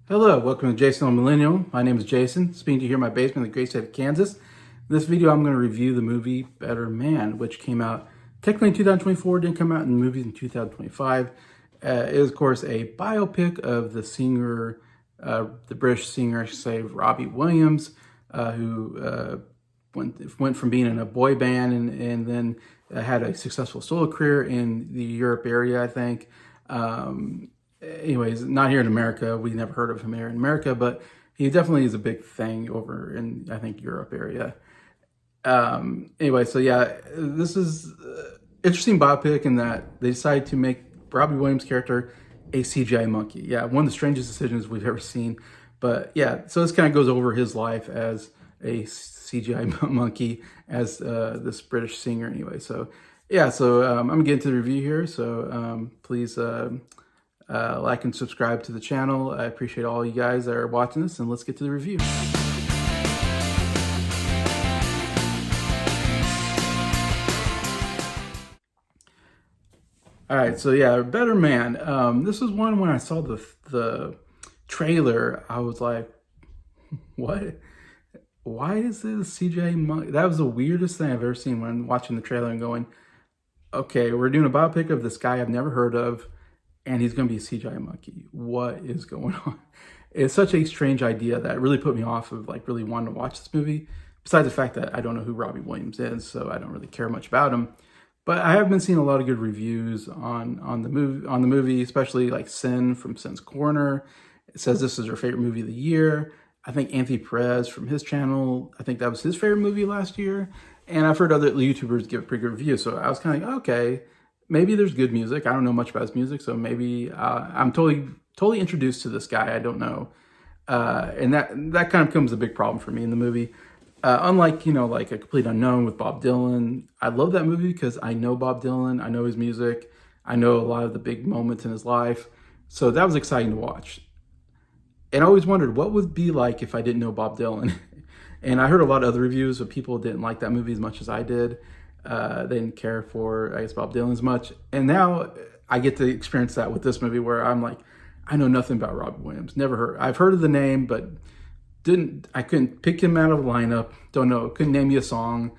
Hello, welcome to Jason the Old Millennial. My name is Jason, speaking to you here in my basement in the great state of Kansas. In this video, I'm going to review the movie Better Man, which came out technically in 2024, didn't come out in the movies in 2025. It is, of course, a biopic of the singer, the British singer, I should say, Robbie Williams, who went from being in a boy band and then had a successful solo career in the Europe area, I think. Anyways, not here in America. We never heard of him here in America, but he definitely is a big thing over in, I think, Europe area. Anyway, so yeah, this is interesting biopic in that they decided to make Robbie Williams' character a CGI monkey. Yeah, one of the strangest decisions we've ever seen. But yeah, so this kind of goes over his life as a CGI monkey, as this British singer anyway. So yeah, so I'm gonna get into the review here. So please like and subscribe to the channel. I appreciate all you guys that are watching this, and let's get to the review. All right, so yeah, Better Man. This was one when I saw the trailer, I was like, what? Why is this CGI monkey? That was the weirdest thing I've ever seen when watching the trailer and going, okay, we're doing a biopic of this guy I've never heard of, and he's going to be a CGI monkey. What is going on? It's such a strange idea that really put me off of like really wanting to watch this movie. Besides the fact that I don't know who Robbie Williams is, so I don't really care much about him. But I have been seeing a lot of good reviews on the movie, especially like Sin from Sin's Corner. It says this is her favorite movie of the year. I think Anthony Perez from his channel, I think that was his favorite movie last year. And I've heard other YouTubers give a pretty good review. So I was kind of like, okay, maybe there's good music. I don't know much about his music, so maybe I'm totally introduced to this guy I don't know. And that kind of becomes a big problem for me in the movie. Unlike, you know, like A Complete Unknown with Bob Dylan. I love that movie because I know Bob Dylan, I know his music, I know a lot of the big moments in his life. So that was exciting to watch. And I always wondered what would it be like if I didn't know Bob Dylan. And I heard a lot of other reviews of people didn't like that movie as much as I did. They didn't care for, I guess, Bob Dylan as much. And now I get to experience that with this movie where I'm like, I know nothing about Robbie Williams. Never heard. I've heard of the name, but I couldn't pick him out of the lineup. Don't know. Couldn't name you a song.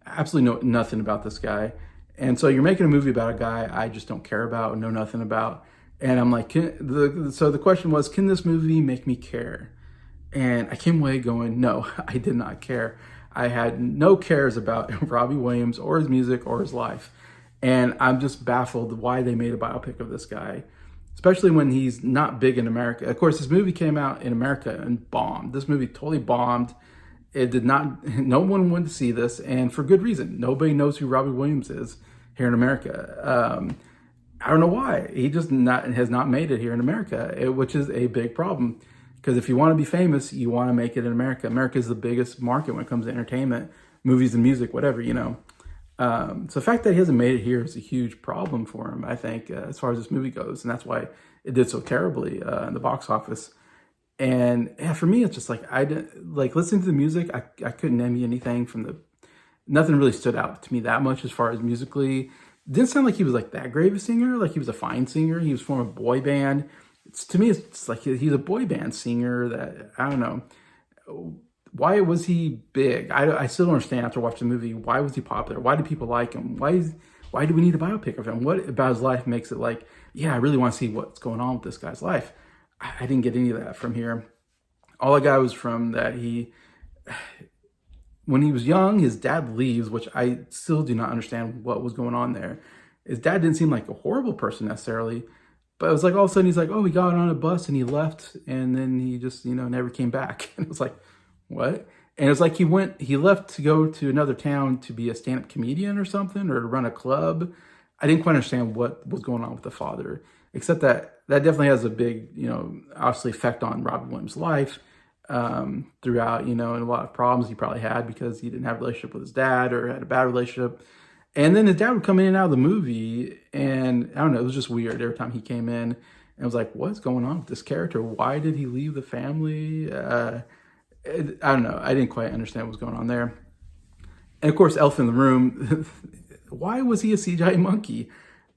Absolutely know nothing about this guy. And so you're making a movie about a guy I just don't care about, know nothing about. And I'm like, so the question was, can this movie make me care? And I came away going, no, I did not care. I had no cares about Robbie Williams or his music or his life. And I'm just baffled why they made a biopic of this guy, especially when he's not big in America. Of course, this movie came out in America and bombed. This movie totally bombed. It did not, no one wanted to see this, and for good reason. Nobody knows who Robbie Williams is here in America. I don't know why. He just has not made it here in America, which is a big problem. Because if you want to be famous, you want to make it in America. America is the biggest market when it comes to entertainment, movies and music, whatever, you know. So the fact that he hasn't made it here is a huge problem for him, I think, as far as this movie goes. And that's why it did so terribly in the box office. And yeah, for me, it's just like, listening to the music, I couldn't name you anything nothing really stood out to me that much as far as musically. It didn't sound like he was like that great of a singer. Like he was a fine singer. He was from a boy band. To me, it's like he's a boy band singer that, I don't know. Why was he big? I still don't understand after watching the movie. Why was he popular? Why do people like him? Why do we need a biopic of him? What about his life makes it like, yeah, I really want to see what's going on with this guy's life? I didn't get any of that from here. All I got was from that when he was young, his dad leaves, which I still do not understand what was going on there. His dad didn't seem like a horrible person necessarily, but it was like all of a sudden he's like, oh, he got on a bus and he left, and then he just, you know, never came back. And it was like, what? And it's like he left to go to another town to be a stand-up comedian or something, or to run a club. I didn't quite understand what was going on with the father, except that definitely has a big, you know, obviously effect on Robbie Williams' life throughout, you know, and a lot of problems he probably had because he didn't have a relationship with his dad or had a bad relationship. And then his dad would come in and out of the movie, and I don't know, it was just weird every time he came in. And I was like, what's going on with this character? Why did he leave the family? I don't know. I didn't quite understand what was going on there. And of course, elephant in the room, why was he a CGI monkey?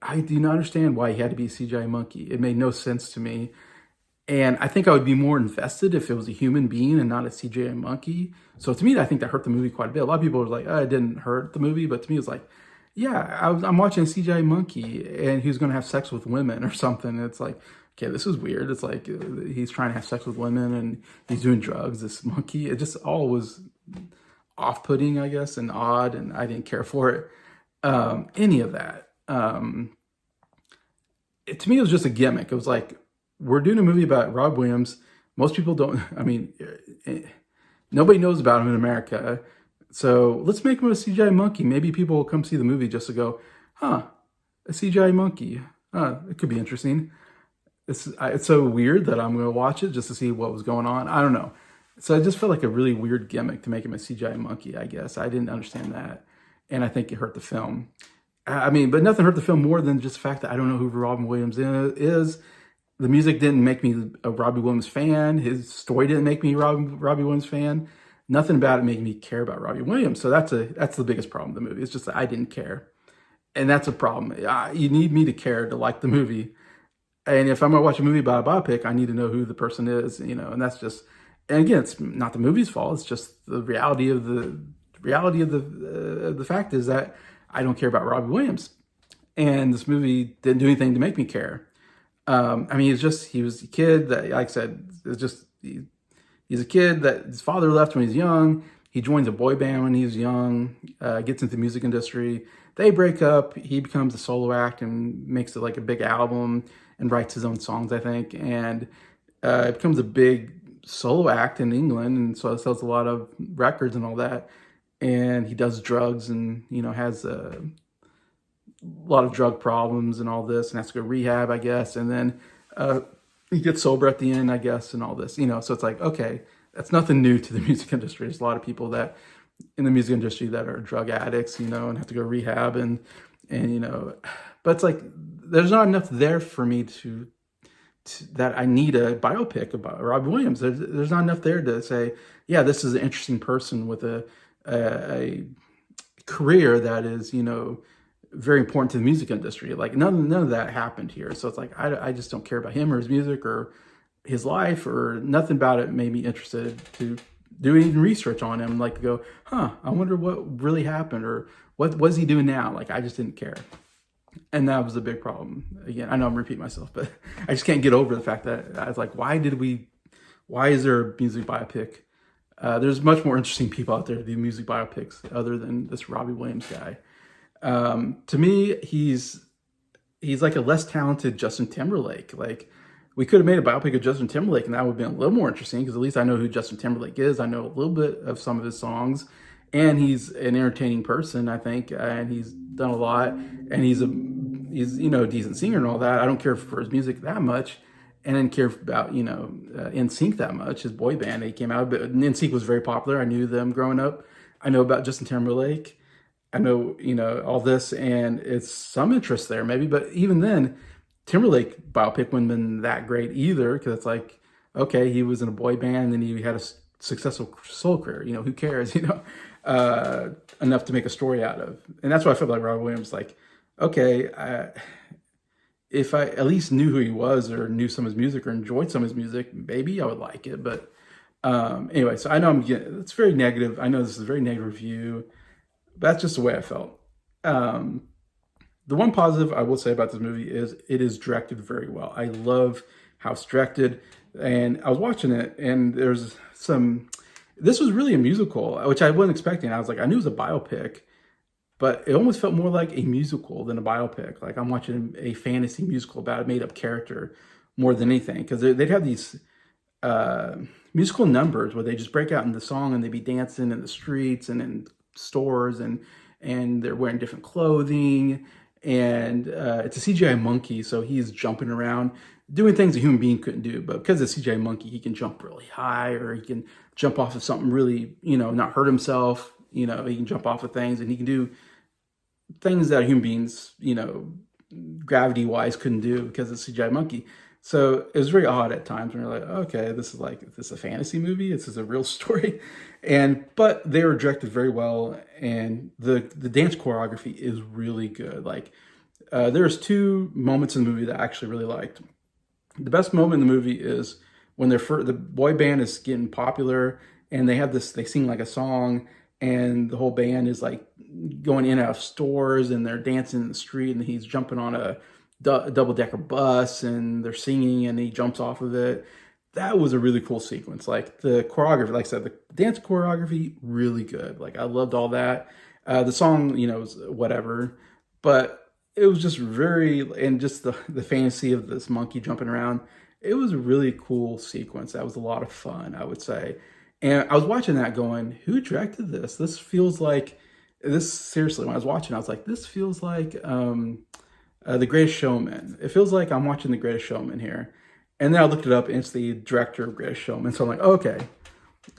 I do not understand why he had to be a CGI monkey. It made no sense to me. And I think I would be more invested if it was a human being and not a CGI monkey. So to me, I think that hurt the movie quite a bit. A lot of people were like, oh, it didn't hurt the movie. But to me, it was like, yeah, I'm watching a CGI monkey and he's going to have sex with women or something. It's like, okay, this is weird. It's like he's trying to have sex with women and he's doing drugs, this monkey. It just all was off-putting, I guess, and odd, and I didn't care for it. Any of that. To me, it was just a gimmick. It was like, we're doing a movie about Rob Williams. Most people don't, I mean, nobody knows about him in America. So let's make him a CGI monkey. Maybe people will come see the movie just to go, huh, a CGI monkey. It could be interesting. It's so weird that I'm going to watch it just to see what was going on. I don't know. So I just felt like a really weird gimmick to make him a CGI monkey, I guess. I didn't understand that. And I think it hurt the film. I mean, but nothing hurt the film more than just the fact that I don't know who Robin Williams is. The music didn't make me a Robbie Williams fan. His story didn't make me a Robbie Williams fan. Nothing about it made me care about Robbie Williams. So that's the biggest problem with the movie. It's just that I didn't care. And that's a problem. You need me to care to like the movie. And if I'm going to watch a movie about a biopic, I need to know who the person is, and that's just, and again, it's not the movie's fault. It's just the reality of the fact is that I don't care about Robbie Williams. And this movie didn't do anything to make me care. I mean, he was a kid that, like I said, he's a kid that his father left when he's young. He joins a boy band when he's young, gets into the music industry. They break up. He becomes a solo act and makes it like a big album and writes his own songs, I think. And it becomes a big solo act in England. And so it sells a lot of records and all that. And he does drugs and, has a lot of drug problems and all this and has to go rehab, I guess. And then he gets sober at the end, I guess, and all this, So it's like, okay, that's nothing new to the music industry. There's a lot of people that in the music industry that are drug addicts, and have to go rehab and but it's like, there's not enough there for me to that I need a biopic about Robbie Williams. There's not enough there to say, yeah, this is an interesting person with a career that is, very important to the music industry. Like none of that happened here. So it's like, I just don't care about him or his music or his life, or nothing about it made me interested to do any research on him. Like to go, I wonder what really happened, or what was he doing now? Like, I just didn't care. And that was a big problem. Again, I know I'm repeating myself, but I just can't get over the fact that I was like, why is there a music biopic? There's much more interesting people out there to do music biopics other than this Robbie Williams guy. To me, he's like a less talented Justin Timberlake. Like, we could have made a biopic of Justin Timberlake and that would have been a little more interesting, because at least I know who Justin Timberlake is. I know a little bit of some of his songs, and he's an entertaining person, I think, and he's done a lot, and he's a decent singer and all that. I don't care for his music that much, and I didn't care about, NSYNC that much, his boy band he came out, but NSYNC was very popular. I knew them growing up. I know about Justin Timberlake. I know, all this, and it's some interest there maybe, but even then, Timberlake biopic wouldn't have been that great either, because it's like, okay, he was in a boy band and he had a successful solo career, who cares, enough to make a story out of. And that's why I felt like Robbie Williams, like, okay, if I at least knew who he was or knew some of his music or enjoyed some of his music, maybe I would like it. But anyway, so I know it's very negative. I know this is a very negative review, but that's just the way I felt. The one positive I will say about this movie is it is directed very well. I love how it's directed. And I was watching it, and this was really a musical, which I wasn't expecting. I was like, I knew it was a biopic, but it almost felt more like a musical than a biopic. Like I'm watching a fantasy musical about a made-up character more than anything, because they'd have these musical numbers where they just break out in the song and they'd be dancing in the streets and in stores, and they're wearing different clothing, and it's a CGI monkey, so he's jumping around doing things a human being couldn't do. But because it's a CGI monkey, he can jump really high, or he can jump off of something really, not hurt himself. He can jump off of things, and he can do things that human beings, gravity-wise couldn't do because it's a CGI monkey. So it was very odd at times when you're like, okay, is this a fantasy movie? Is this a real story? But they were directed very well, and the dance choreography is really good. Like, there's two moments in the movie that I actually really liked. The best moment in the movie is when the boy band is getting popular, and they sing like a song, and the whole band is like going in and out of stores, and they're dancing in the street, and he's jumping on a double-decker bus, and they're singing, and he jumps off of it. That was a really cool sequence. Like the choreography, like I said, the dance choreography, really good. Like I loved all that. The song, was whatever, but it was just and just the fantasy of this monkey jumping around. It was a really cool sequence. That was a lot of fun, I would say. And I was watching that going, who directed this? Seriously, when I was watching, I was like, this feels like The Greatest Showman. It feels like I'm watching The Greatest Showman here. And then I looked it up, and it's the director of Greatest Showman. So I'm like, okay,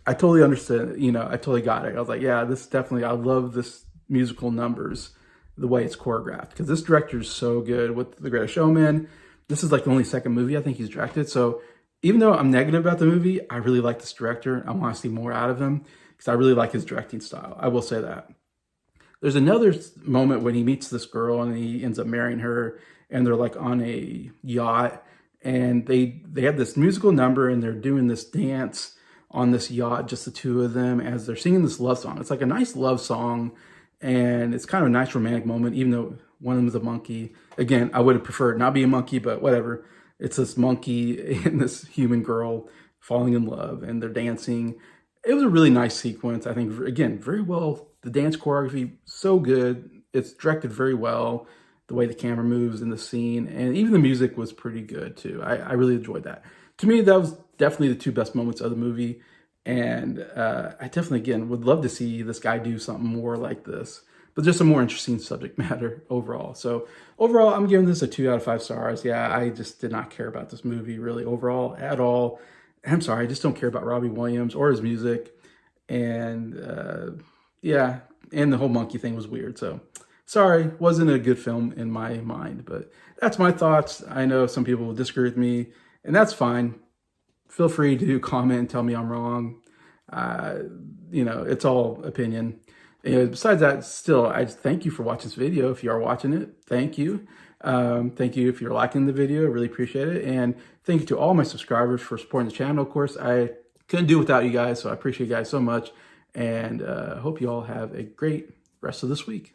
I totally understood. I totally got it. I was like, yeah, this definitely, I love this musical numbers, the way it's choreographed. Because this director is so good with The Greatest Showman. This is like the only second movie I think he's directed. So even though I'm negative about the movie, I really like this director. I want to see more out of him because I really like his directing style. I will say that. There's another moment when he meets this girl and he ends up marrying her, and they're like on a yacht, and they have this musical number, and they're doing this dance on this yacht, just the two of them, as they're singing this love song. It's like a nice love song, and it's kind of a nice romantic moment, even though one of them is a monkey. Again, I would have preferred not be a monkey, but whatever. It's this monkey and this human girl falling in love, and they're dancing. It was a really nice sequence. I think, again, very well. The dance choreography, so good. It's directed very well. The way the camera moves in the scene, and even the music was pretty good too. I really enjoyed that. To me, that was definitely the two best moments of the movie. And I definitely, again, would love to see this guy do something more like this, but just a more interesting subject matter overall. So overall, I'm giving this a 2 out of 5 stars. Yeah, I just did not care about this movie really overall at all. I'm sorry, I just don't care about Robbie Williams or his music. And yeah, and the whole monkey thing was weird. So sorry, wasn't a good film in my mind, but that's my thoughts. I know some people will disagree with me, and that's fine. Feel free to comment and tell me I'm wrong. It's all opinion. Besides that, still, I thank you for watching this video. If you are watching it, thank you. Thank you if you're liking the video. I really appreciate it. And thank you to all my subscribers for supporting the channel. Of course, I couldn't do it without you guys, so I appreciate you guys so much. And hope you all have a great rest of this week.